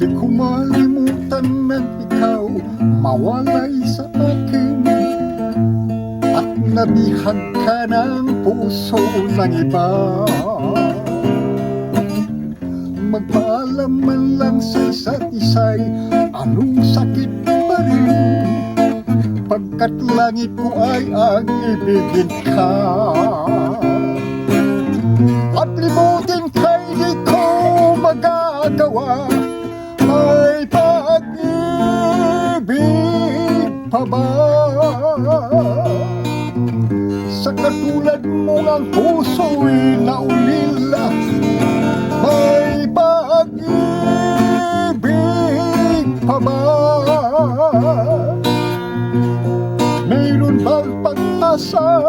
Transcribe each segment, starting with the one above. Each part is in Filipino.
Di ko malimutan ng ikaw mawalay sa akin, at nabihag ka ng puso ng iba. Magpaalam man lang sa isa't isa'y anong sakit pa rin, pagkat langit ko ay ang ibigin ka. At limutin ka'y di ko magagawa, may pag-ibig pa ba? Sa katulad mo ang puso'y naulila, may pag-ibig pa ba? Mayroon bang pag-asa,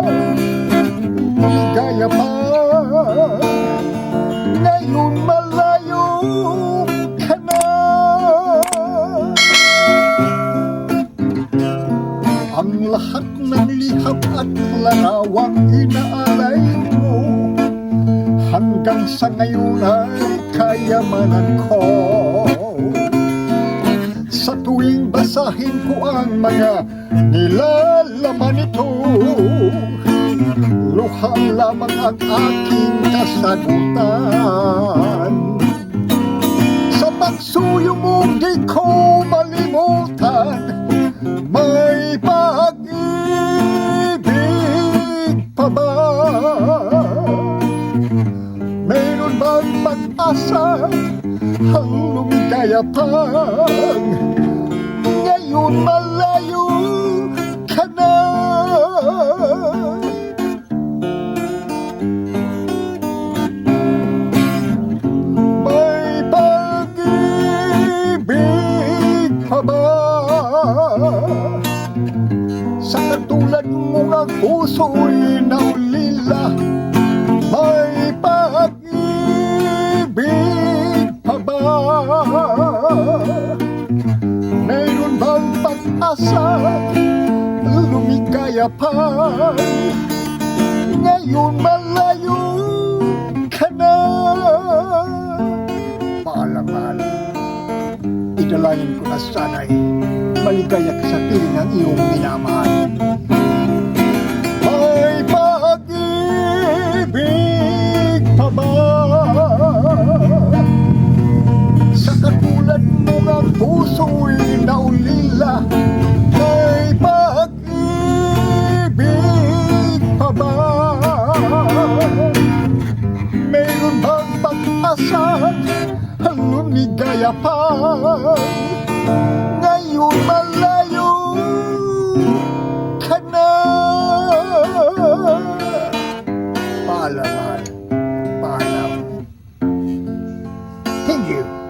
ligaya pa? Ngayon malayo ka na. Ang lahat ng liham at larawang inaalay mo, hanggang sa ngayon ay kayamanan ko. Sa tuwing basahin ko ang mga nilalaman nito, luha lamang ang aking kasagutan. Sa pagsuyo mo di ko malimutan, may pag-ibig pa ba? Mayroon bang pag-asa ang lumigaya pa? Ngayon malayo ka na. May pag-ibig pa ba? Sa katulad mo ang puso'y naulila, may pag-ibig pa ba? Mayroon bang pag-asa, lumigaya pa? Ngayon malayo ka na. Paalam, mahal. Idalangin ko na sana'y maligaya ka sa piling ng iyong minamahal. May pag-ibig pa ba? Sa katulad mo ang puso'y naulila, may pag-ibig pa ba? Mayroon bang pag-asa, lumigaya pa? Ngayon malayo ka na. Paalam, mahal. Paalam. Thank you.